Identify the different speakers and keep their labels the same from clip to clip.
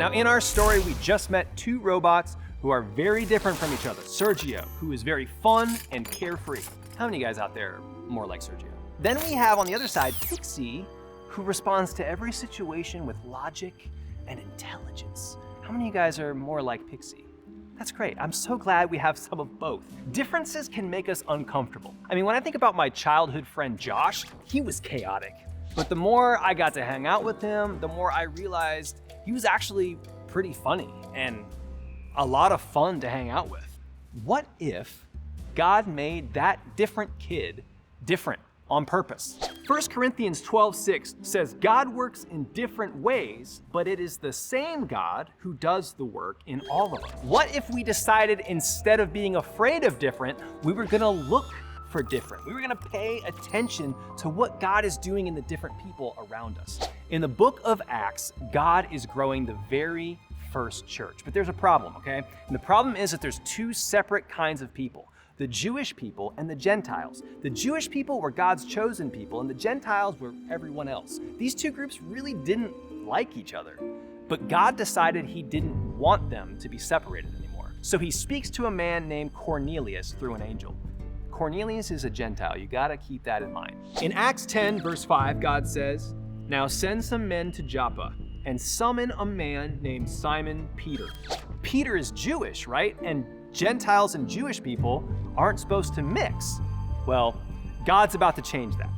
Speaker 1: Now in our story, we just met two robots who are very different from each other. Sergio, who is very fun and carefree. How many guys out there are more like Sergio? Then we have on the other side, Pixie, who responds to every situation with logic and intelligence. How many of you guys are more like Pixie? That's great. I'm so glad we have some of both. Differences can make us uncomfortable. I mean, when I think about my childhood friend Josh, he was chaotic. But the more I got to hang out with him, the more I realized he was actually pretty funny and a lot of fun to hang out with. What if God made that different kid different on purpose? 1 Corinthians 12:6 says, God works in different ways, but it is the same God who does the work in all of us. What if we decided instead of being afraid of different, we were gonna look for different? We were gonna pay attention to what God is doing in the different people around us. In the book of Acts, God is growing the very first church, but there's a problem, okay? And the problem is that there's two separate kinds of people. The Jewish people and the Gentiles. The Jewish people were God's chosen people, and the Gentiles were everyone else. These two groups really didn't like each other, but God decided he didn't want them to be separated anymore. So he speaks to a man named Cornelius through an angel. Cornelius is a Gentile. You gotta keep that in mind. In Acts 10, verse 5, God says, now send some men to Joppa and summon a man named Simon Peter. Peter is Jewish, right? And Gentiles and Jewish people aren't supposed to mix. Well, God's about to change that.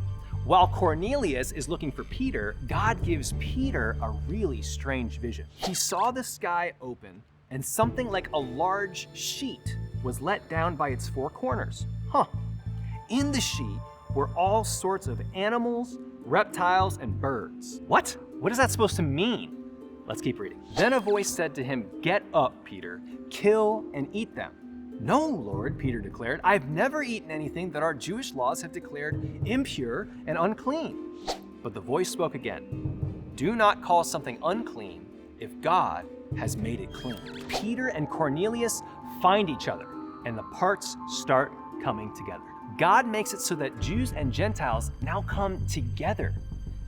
Speaker 1: While Cornelius is looking for Peter, God gives Peter a really strange vision. He saw the sky open and something like a large sheet was let down by its four corners. In the sheet were all sorts of animals, reptiles, and birds. What? What is that supposed to mean? Let's keep reading. Then a voice said to him, get up, Peter, kill and eat them. No, Lord, Peter declared, I've never eaten anything that our Jewish laws have declared impure and unclean. But the voice spoke again, do not call something unclean if God has made it clean. Peter and Cornelius find each other and the parts start coming together. God makes it so that Jews and Gentiles now come together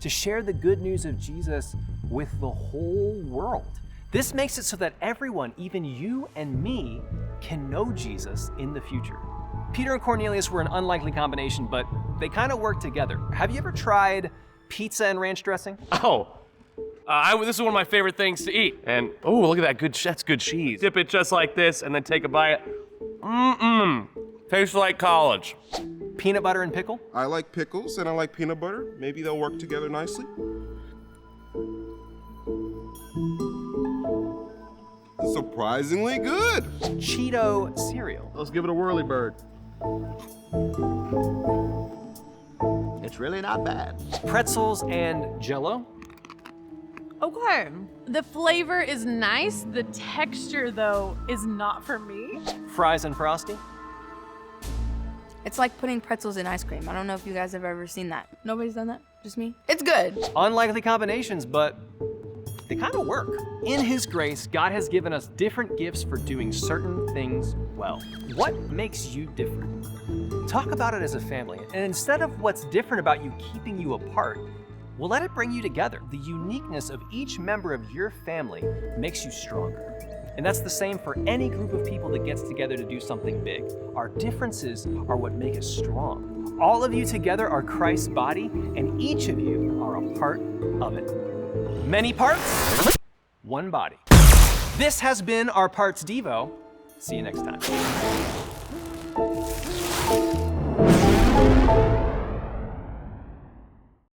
Speaker 1: to share the good news of Jesus with the whole world. This makes it so that everyone, even you and me, can know Jesus in the future. Peter and Cornelius were an unlikely combination, but they kind of work together. Have you ever tried pizza and ranch dressing?
Speaker 2: This is one of my favorite things to eat. And oh, look at that, that's good cheese. Dip it just like this and then take a bite. Tastes like college.
Speaker 1: Peanut butter and pickle?
Speaker 3: I like pickles and I like peanut butter. Maybe they'll work together nicely. Surprisingly good.
Speaker 1: Cheeto cereal.
Speaker 2: Let's give it a whirly bird.
Speaker 4: It's really not bad.
Speaker 1: Pretzels and Jell-O.
Speaker 5: Okay, the flavor is nice. The texture, though, is not for me.
Speaker 1: Fries and Frosty.
Speaker 6: It's like putting pretzels in ice cream. I don't know if you guys have ever seen that. Nobody's done that? Just me? It's good.
Speaker 1: Unlikely combinations, but they kind of work. In his grace, God has given us different gifts for doing certain things well. What makes you different? Talk about it as a family, and instead of what's different about you keeping you apart, well, let it bring you together. The uniqueness of each member of your family makes you stronger. And that's the same for any group of people that gets together to do something big. Our differences are what make us strong. All of you together are Christ's body, and each of you are a part of it. Many parts, one body. This has been our Parts Devo. See you next time.